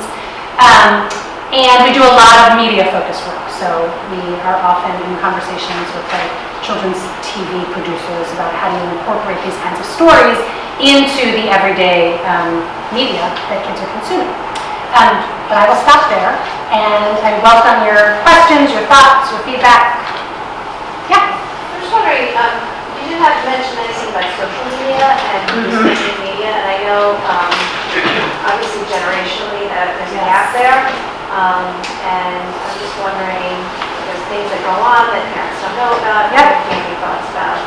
And we do a lot of media-focused work, so we are often in conversations with children's TV producers about how do you incorporate these kinds of stories into the everyday media that kids are consuming. But I will stop there, and I welcome your questions, your thoughts, your feedback. Yeah? I'm just wondering, you didn't have to mention anything about social media and social media, and I know obviously generationally that there's a gap there, and I'm just wondering if there's things that go on that parents don't know about, and if you have any thoughts about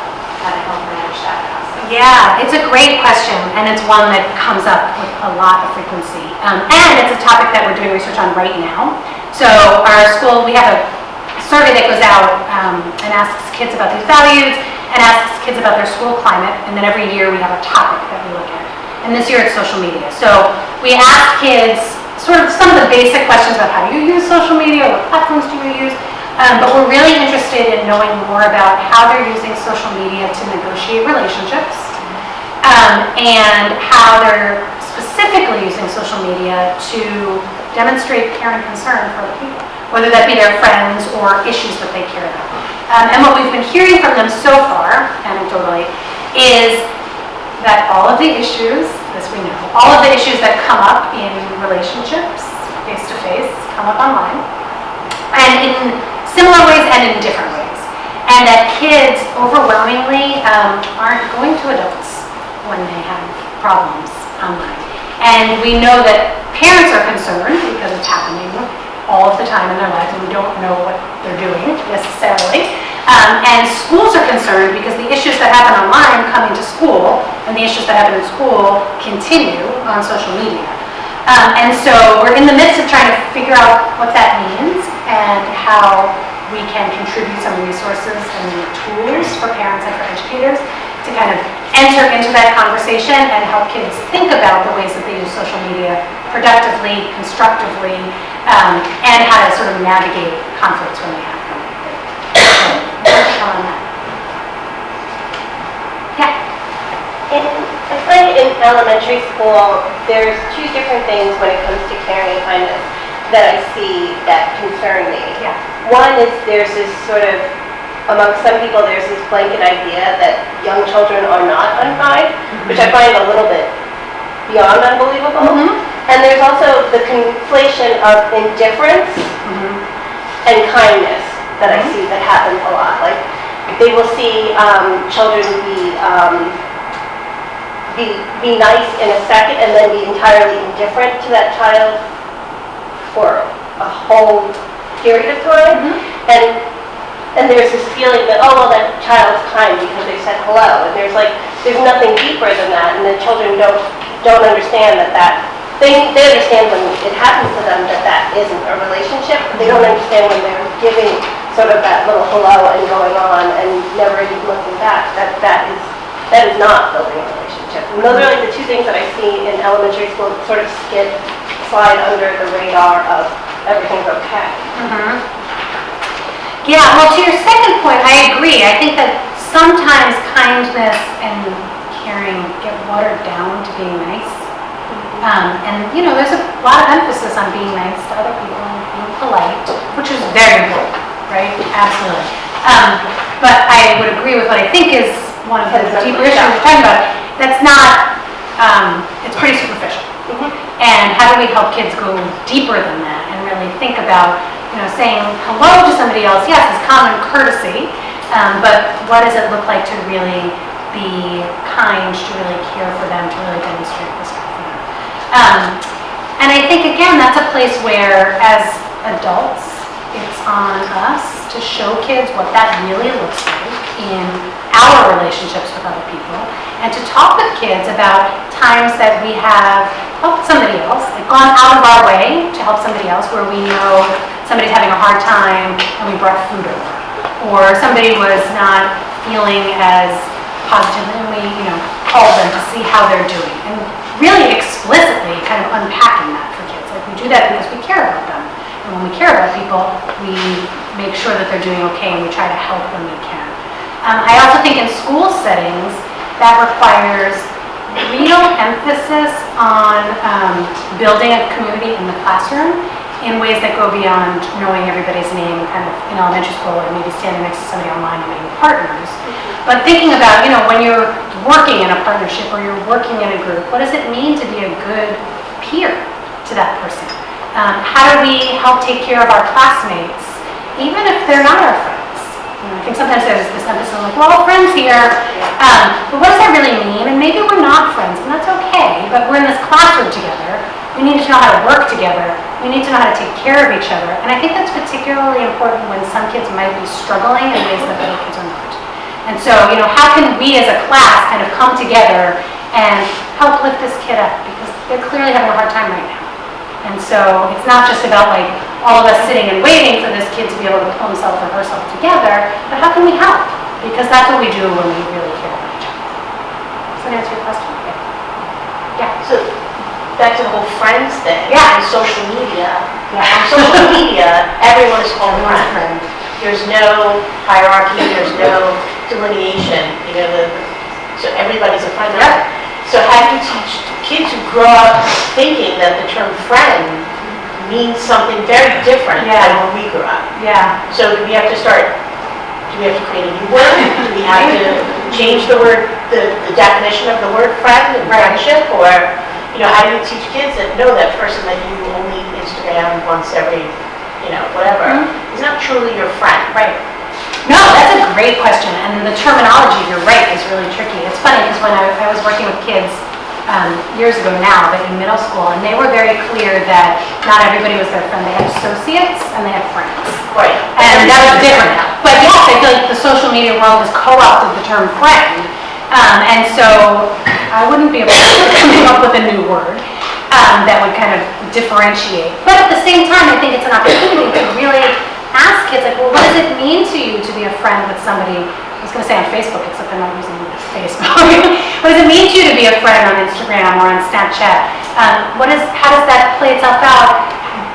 how to help manage that process. Yeah, it's a great question, and it's one that comes up with a lot of frequency. And it's a topic that we're doing research on right now. So our school, we have a survey that goes out and asks kids about these values and asks kids about their school climate, and then every year we have a topic that we look at. And this year it's social media. So we ask kids sort of some of the basic questions about how do you use social media, what platforms do you use, but we're really interested in knowing more about how they're using social media to negotiate relationships, and how they're specifically specifically using social media to demonstrate care and concern for other people, whether that be their friends or issues that they care about. And what we've been hearing from them so far, anecdotally, is that all of the issues, as we know, all of the issues that come up in relationships, face-to-face, come up online, and in similar ways and in different ways. And that kids overwhelmingly aren't going to adults when they have problems online. And we know that parents are concerned because it's happening all of the time in their lives and we don't know what they're doing necessarily. And schools are concerned because the issues that happen online come into school and the issues that happen in school continue on social media. And so we're in the midst of trying to figure out what that means and how we can contribute some resources and tools for parents and for educators to kind of enter into that conversation and help kids think about the ways that they use social media productively, constructively, and how to sort of navigate conflicts when they happen. Yeah. I find in elementary school, there's two different things when it comes to caring and kindness that I see that concern me. Yeah. One is there's this sort of, among some people, there's this blanket idea that young children are not unkind, which I find a little bit beyond unbelievable. And there's also the conflation of indifference and kindness that I see that happens a lot. Like, they will see children be nice in a second and then be entirely indifferent to that child for a whole period of time. And there's this feeling that, oh, well, that child's kind because they said hello. And there's nothing deeper than that. And the children don't understand that they understand when it happens to them that isn't a relationship. But they don't understand when they're giving sort of that little hello and going on and never even looking back. That is not building a relationship. And those are the two things that I see in elementary school that sort of slide under the radar of everything's okay. Yeah, well, to your second point, I agree. I think that sometimes kindness and caring get watered down to being nice. And, there's a lot of emphasis on being nice to other people and being polite, which is very important, right? Absolutely. But I would agree with what I think is one of the deeper issues we're talking about. That's not, it's pretty superficial. And how do we help kids go deeper than that and really think about, saying hello to somebody else, yes, is common courtesy, but what does it look like to really be kind, to really care for them, to really demonstrate respect for them? And I think, again, that's a place where, as adults, it's on us to show kids what that really looks like in our relationships with other people, and to talk with kids about times that we have helped somebody else, like gone out of our way to help somebody else where we know somebody's having a hard time and we brought food over, or somebody was not feeling as positively and we called them to see how they're doing, and really explicitly kind of unpacking that for kids. Like, we do that because we care about them, and when we care about people, we make sure that they're doing okay and we try to help when we can. I also think in school settings that requires real emphasis on building a community in the classroom in ways that go beyond knowing everybody's name kind of in elementary school, or maybe standing next to somebody online and being partners. But thinking about, when you're working in a partnership or you're working in a group, what does it mean to be a good peer to that person? How do we help take care of our classmates, even if they're not our friends? I think sometimes there's this emphasis on we're all friends here, but what does that really mean? And maybe we're not friends, and that's okay, but we're in this classroom together. We need to know how to work together. We need to know how to take care of each other. And I think that's particularly important when some kids might be struggling in ways that other kids are not. And so, how can we as a class kind of come together and help lift this kid up? Because they're clearly having a hard time right now. And so it's not just about all of us sitting and waiting for this kid to be able to pull himself or herself together, but how can we help? Because that's what we do when we really care about each other. Does that answer your question? Yeah. So back to the whole friends thing. Yeah. And social media. Yeah. On social media, everyone is called a friend. There's no hierarchy, there's no delineation, so everybody's a friend. Yeah. So how do you teach kids who grow up thinking that the term friend means something very different Yeah. than when we grew up. Yeah. So do we have to create a new word? Do we have to change the word, the definition of the word friend and friendship? Or, how do you teach kids that know that person that you only Instagram once every, whatever, is not truly your friend? Right. No, that's a great question, and the terminology, you're right, is really tricky. It's funny, because when I was working with kids years ago now, but in middle school, and they were very clear that not everybody was their friend. They had associates and they had friends. Right. And that was different now. But yes, I feel like the social media world has co-opted the term friend, and so I wouldn't be able to come up with a new word that would kind of differentiate. But at the same time, I think it's an opportunity to really ask kids, like, well, what does it mean to you to be a friend with somebody? I was going to say on Facebook, except I'm not using Facebook. What does it mean to you to be a friend on Instagram or on Snapchat? How does that play itself out?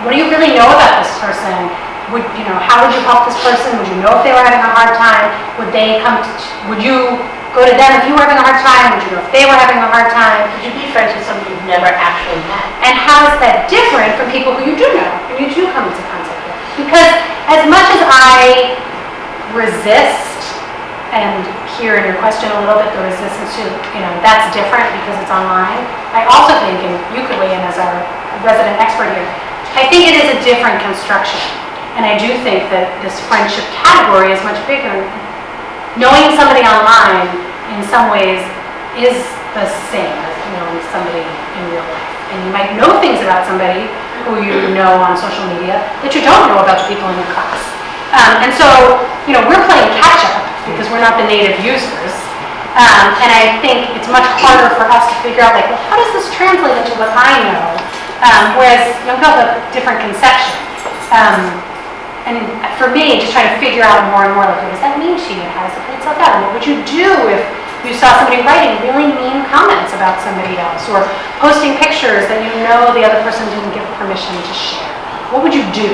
What do you really know about this person? How would you help this person? Would you know if they were having a hard time? Would you go to them if you were having a hard time? Would you know if they were having a hard time? Could you be friends with somebody you've never actually met? And how is that different from people who you do know and you do come into contact with? Because as much as I resist, and hear in your question a little bit the resistance to, that's different because it's online, I also think, and you could weigh in as our resident expert here, I think it is a different construction. And I do think that this friendship category is much bigger. Knowing somebody online in some ways is the same as knowing somebody in real life. And you might know things about somebody who you know on social media that you don't know about the people in your class. And so, we're playing catch up because we're not the native users. And I think it's much harder for us to figure out, well, how does this translate into what I know? Whereas young people have a different conception. And for me, just trying to figure out more and more, what does that mean to you? How does it play itself out? And what would you do if you saw somebody writing really mean comments about somebody else, or posting pictures that the other person didn't give permission to share? What would you do?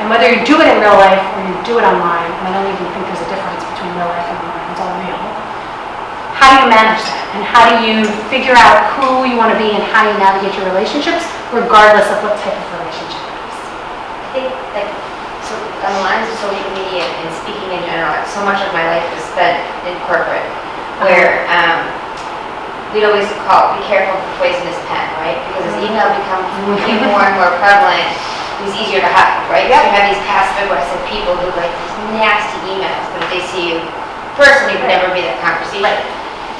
And whether you do it in real life or you do it online, and I don't even think there's a difference between real life and online, it's all real. How do you manage that? And how do you figure out who you want to be and how you navigate your relationships, regardless of what type of relationship it is? I think, so on the lines of social media and speaking in general, so much of my life is spent in corporate, where we'd always be careful of the poisonous pen, right? Because as email becomes more and more prevalent, it's easier to hide, right? Yep. So you have these passive-aggressive people who like these nasty emails, but if they see you personally, it would never be that conversation. Right.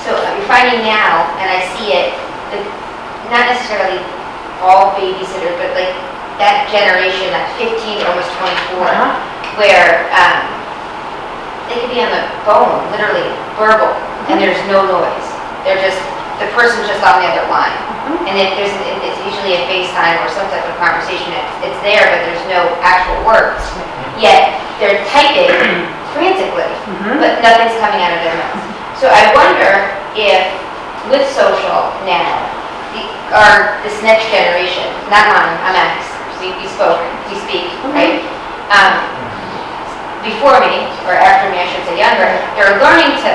So you're finding now, and I see it, not necessarily all babysitters, but like that generation, that 15 to almost 24, where they could be on the phone, literally verbal, and there's no noise. The person's just on the other line. And it's usually a FaceTime or some type of conversation. It's there, but there's no actual words. Yet they're typing frantically, but nothing's coming out of their mouth. So I wonder if, with social now, this next generation, not mine, I'm X, we speak, right? Before me, or after me, I should say younger, they're learning to,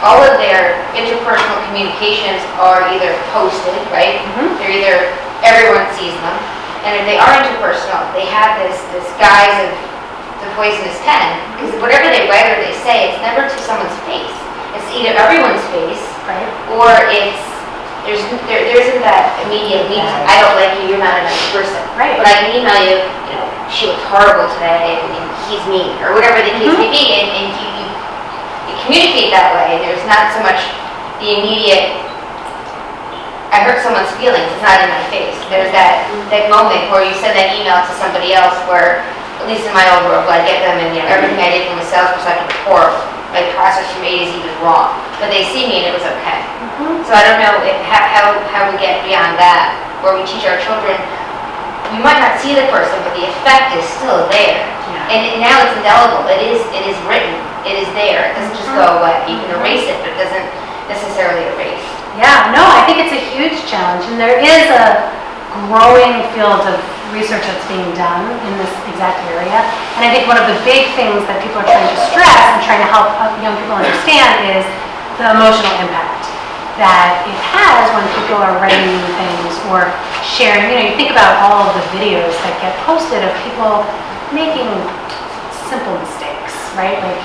all of their interpersonal communications are either posted, right? They're either, everyone sees them, and if they are interpersonal, they have this guise of the poisonous pen, because whatever they write or they say, it's never to someone's face. It's either everyone's face, right? Or there isn't that immediate lead. I don't like you, you're not a nice person. Right. But I can email you, she looked horrible today, and he's mean, or whatever the case may be, and you communicate that way. There's not so much the immediate, I hurt someone's feelings, it's not in my face. There's that moment where you send that email to somebody else where, at least in my own world, I get them and everything I did from a sales perspective was horrible. My process from A to Z was wrong. But they see me and it was okay. So I don't know how we get beyond that, where we teach our children, you might not see the person, but the effect is still there. And now it's indelible. It is written. It is there. It doesn't just go away. You can erase it, but it doesn't necessarily erase. Yeah, no, I think it's a huge challenge. And there is a growing field of research that's being done in this exact area. And I think one of the big things that people are trying to stress and trying to help young people understand is the emotional impact. that it has when people are writing things or sharing. You know, you think about all of the videos that get posted of people making simple mistakes, right? Like,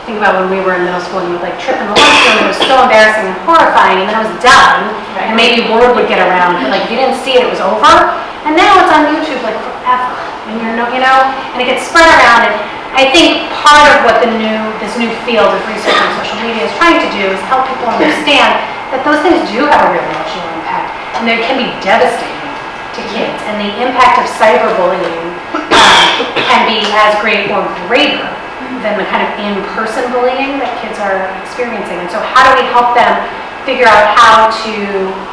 think about when we were in middle school and you would like trip in the lunchroom, it was so embarrassing and horrifying, and then it was done, and maybe word would get around, but like if you didn't see it, it was over, and now it's on YouTube like forever, and and it gets spread around, and I think part of what this new field of research on social media is trying to do is help people understand that those things do have a real emotional impact, and they can be devastating to kids, and the impact of cyberbullying can be as great or greater than the kind of in-person bullying that kids are experiencing. And so how do we help them figure out how to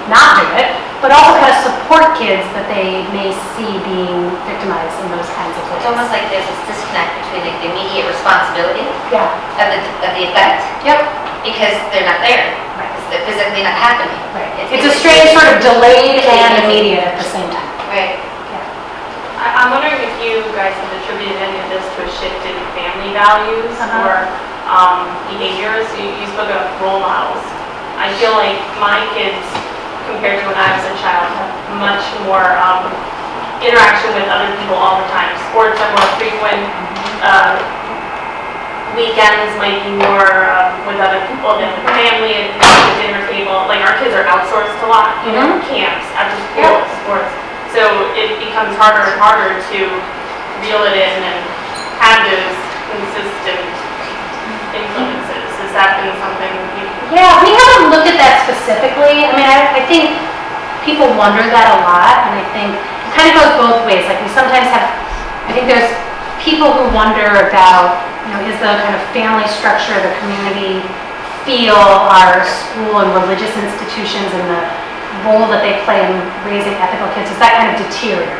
not do it, but also kind of support kids that they may see being victimized in those kinds of ways? It's almost like there's this disconnect between like the immediate responsibility Yeah. of the effect. Yep. Because they're not there. Right. They're physically not happening. Right. It's a strange sort of delayed and immediate at the same time. Right. I'm wondering if you guys have attributed any of this to a shift in family values or behaviors. You spoke about role models. I feel like my kids, compared to when I was a child, have much more interaction with other people all the time. Sports are more frequent. Weekends might be more with other people than with family at the dinner table. Like our kids are outsourced a lot, camps, after school, sports. So it becomes harder and harder to reel it in and have those consistent influences. Has that been something you... Yeah, we haven't looked at that specifically. I mean, I think people wonder that a lot, and I think it kind of goes both ways. Like we sometimes have, I think there's people who wonder about, is the kind of family structure, the community feel, our school and religious institutions and the role that they play in raising ethical kids, is that kind of deteriorating?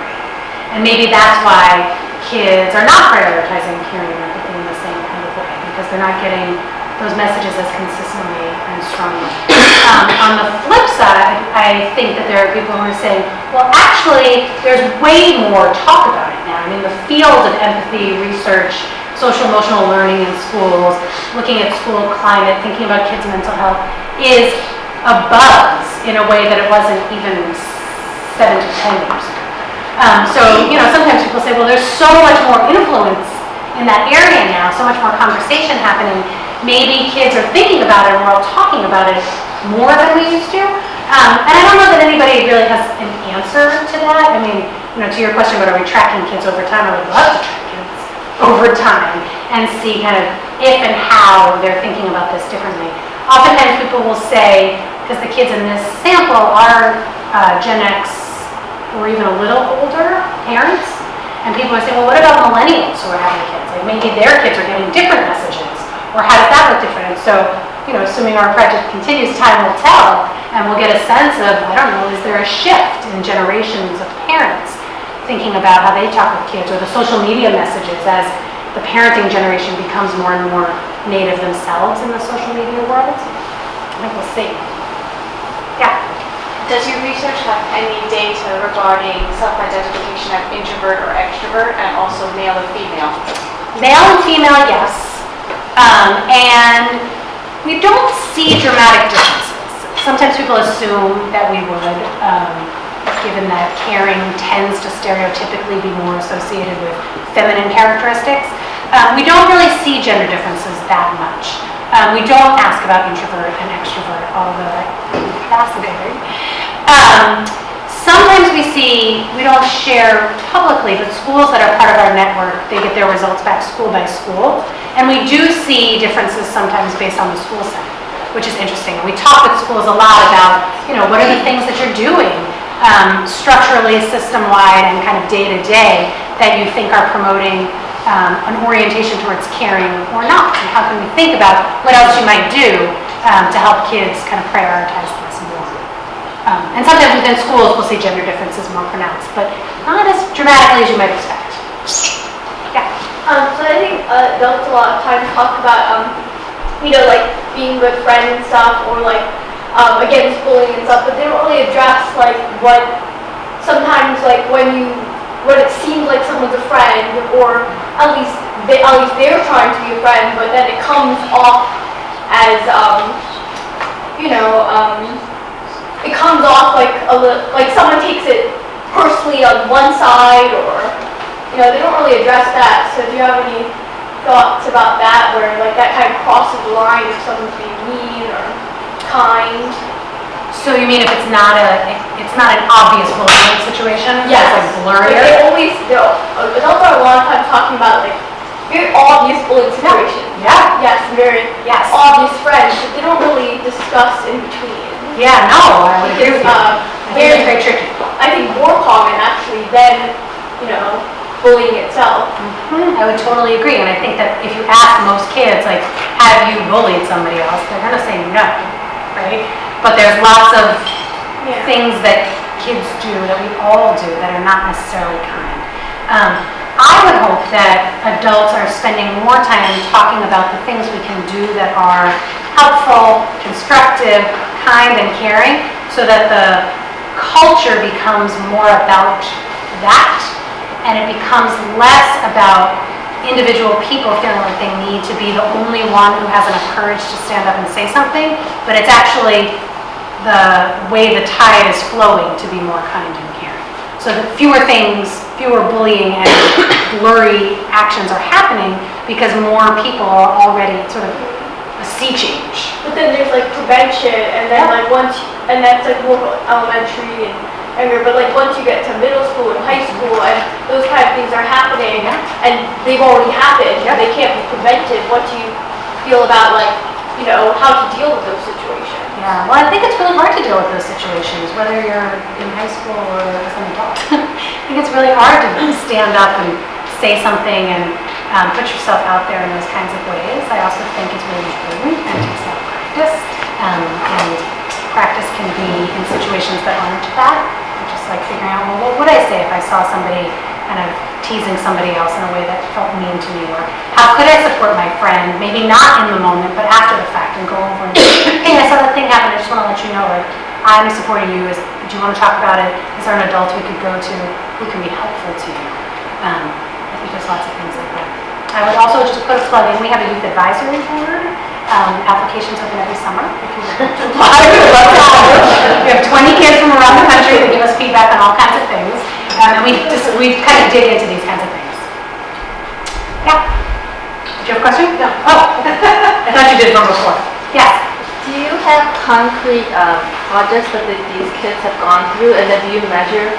And maybe that's why kids are not prioritizing caring and empathy in the same kind of way, because they're not getting those messages as consistently and strongly. On the flip side, I think that there are people who are saying, well, actually, there's way more talk about it now. I mean, the field of empathy research, social emotional learning in schools, looking at school climate, thinking about kids' mental health, is a buzz in a way that it wasn't even 7 to 10 years ago. So, sometimes people say, well, there's so much more influence in that area now, so much more conversation happening. Maybe kids are thinking about it and we're all talking about it more than we used to. And I don't know that anybody really has an answer to that. I mean, to your question about are we tracking kids over time, I would love to track kids over time and see kind of if and how they're thinking about this differently. Oftentimes people will say, because the kids in this sample are Gen X or even a little older parents, and people are saying, well, what about millennials who are having kids? Like maybe their kids are getting different messages, or how does that look different? And so, assuming our project continues, time will tell, and we'll get a sense of, I don't know, is there a shift in generations of parents thinking about how they talk with kids, or the social media messages as the parenting generation becomes more and more native themselves in the social media world? I think we'll see. Yeah. Does your research have any data regarding self-identification of introvert or extrovert, and also male and female? Male and female, yes. And we don't see dramatic differences. Sometimes people assume that we would, given that caring tends to stereotypically be more associated with feminine characteristics. We don't really see gender differences that much. We don't ask about introvert and extrovert, although that would be fascinating. Sometimes we don't share publicly, but schools that are part of our network, they get their results back school by school. And we do see differences sometimes based on the school setting, which is interesting. We talk with schools a lot about, what are the things that you're doing structurally, system-wide, and kind of day-to-day that you think are promoting an orientation towards caring or not, and how can we think about what else you might do to help kids kind of prioritize this more. And sometimes within schools we'll see gender differences more pronounced, but not as dramatically as you might expect. Yeah. So I think adults a lot of times talk about, like being good friends and stuff, or like against bullying and stuff, but they don't really address like what sometimes like when it seems like someone's a friend, or at least they're trying to be a friend, but then it comes off as it comes off like a little, like someone takes it personally on one side, or, they don't really address that. So do you have any thoughts about that, where like that kind of crosses the line if someone's being mean or kind? So you mean if it's not an obvious bullying situation? Yes. It's like blurrier? Adults are a lot of times talking about like very obvious bullying situations. Yeah. Yes, very Yes. obvious friends, but they don't really discuss in between. Yeah, no, I would agree with you. I think it's very tricky. I think more common actually than, bullying itself. I would totally agree, and I think that if you ask most kids, like, have you bullied somebody else, they're gonna say no, right? But there's lots of things that kids do, that we all do, that are not necessarily kind. I would hope that adults are spending more time talking about the things we can do that are helpful, constructive, kind, and caring, so that the culture becomes more about that, and it becomes less about individual people feeling like they need to be the only one who has enough courage to stand up and say something, but it's actually the way the tide is flowing to be more kind and caring. So that fewer bullying and blurry actions are happening because more people are already sort of a sea change. But then there's like prevention, and then and that's like more elementary and younger, but like once you get to middle school and high school and those kind of things are happening and they've already happened, they can't be prevented. What do you feel about how to deal with those situations? Yeah, well, I think it's really hard to deal with those situations, whether you're in high school or as an adult. I think it's really hard to stand up and say something and put yourself out there in those kinds of ways. I also think it's really important and takes a lot of practice. And practice can be in situations that aren't that. Just like figuring out, well, what would I say if I saw somebody kind of teasing somebody else in a way that felt mean to me? Or how could I support my friend, maybe not in the moment, but after the fact, and go over and say, hey, I saw that thing happen, I just want to let you know, like, I'm supporting you. Do you want to talk about it? Is there an adult we could go to who can be helpful to you? I think there's lots of things like that. I would also just put a plug in, we have a youth advisory board. Applications open every summer. If you would apply, we would love to have you. We have 20 kids from around the country that give us feedback on all kinds of things. And we kind of dig into these kinds of things. Yeah. Did you have a question? No. Oh, I thought you did from before. Yes. Do you have concrete projects that these kids have gone through, and then do you measure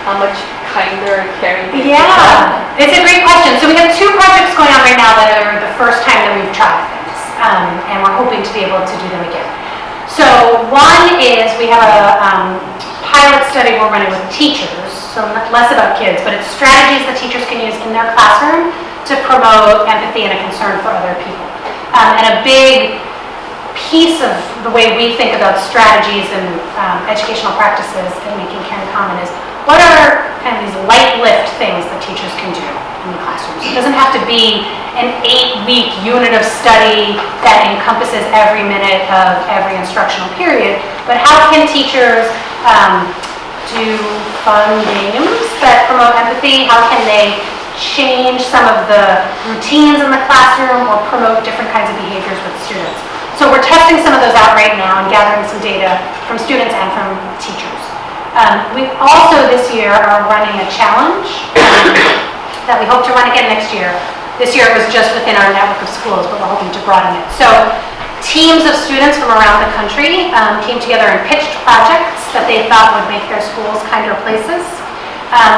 how much kinder and caring they become? Yeah, it's a great question. So we have 2 projects going on right now that are the first time that we've tried things. And we're hoping to be able to do them again. So one is we have a pilot study we're running with teachers, so less about kids, but it's strategies that teachers can use in their classroom to promote empathy and a concern for other people. And a big piece of the way we think about strategies and educational practices and making caring common is, what are kind of these light lift things that teachers can do in the classrooms? It doesn't have to be an 8-week unit of study that encompasses every minute of every instructional period, but how can teachers do fun games that promote empathy? How can they change some of the routines in the classroom or promote different kinds of behaviors with students? So we're testing some of those out right now and gathering some data from students and from teachers. We also this year are running a challenge that we hope to run again next year. This year it was just within our network of schools, but we're hoping to broaden it. So teams of students from around the country came together and pitched projects that they thought would make their schools kinder places.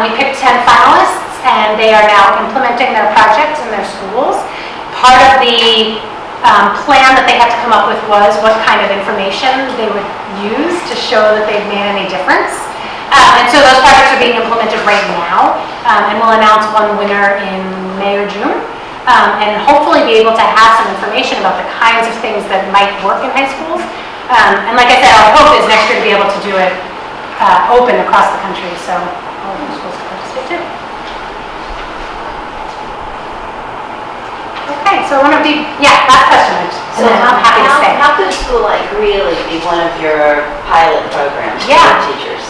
We picked 10 finalists, and they are now implementing their projects in their schools. Part of the plan that they had to come up with was what kind of information they would use to show that they've made any difference. And so those projects are being implemented right now, and we'll announce one winner in May or June, and hopefully be able to have some information about the kinds of things that might work in high schools. And like I said, our hope is next year to be able to do it open across the country, so all of the schools can participate too. Okay, so I want to be, last question, So I'm happy to stay. How could a school like really be one of your pilot programs for teachers?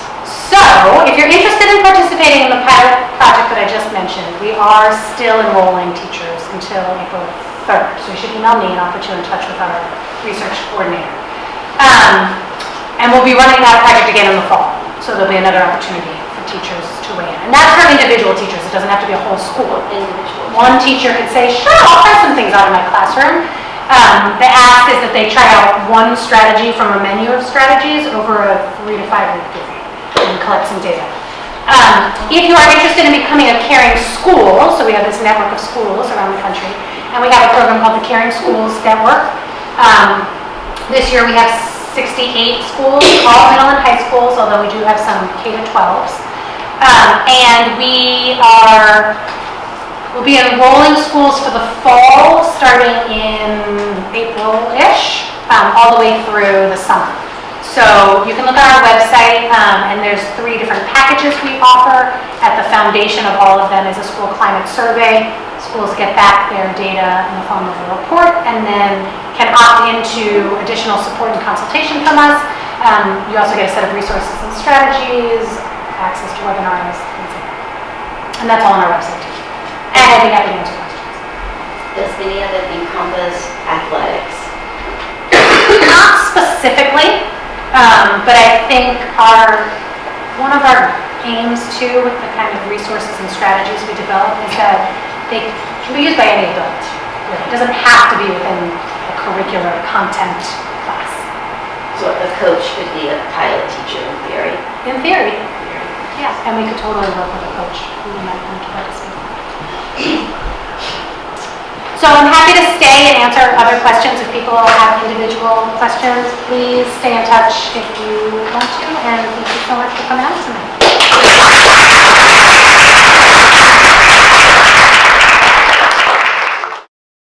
So, if you're interested in participating in the pilot project that I just mentioned, we are still enrolling teachers until April 3rd. So you should email me and I'll put you in touch with our research coordinator. And we'll be running that project again in the fall, so there'll be another opportunity for teachers to weigh in. And that's for individual teachers, it doesn't have to be a whole school. Individual. One teacher could say, sure, I'll try some things out in my classroom. The ask is that they try out one strategy from a menu of strategies over a 3 to 5 week period and collect some data. If you are interested in becoming a caring school, so we have this network of schools around the country, and we have a program called the Caring Schools Network. This year we have 68 schools, all middle and high schools, although we do have some K-12s. And we'll be enrolling schools for the fall, starting in April-ish, all the way through the summer. So you can look on our website, and there's 3 different packages we offer. At the foundation of all of them is a school climate survey. Schools get back their data in the form of a report, and then can opt into additional support and consultation from us. You also get a set of resources and strategies, access to webinars, things like that. And that's all on our website too. And I'll be happy to answer questions. Does any of it encompass athletics? Not specifically, but I think one of our aims too with the kind of resources and strategies we develop is that they can be used by any adult. It doesn't have to be within a curricular content class. So a coach could be a pilot teacher in theory? In theory, yeah. And we could totally work with a coach who might want to participate. So I'm happy to stay and answer other questions if people have individual questions. Please stay in touch if you want to, and thank you so much for coming out tonight.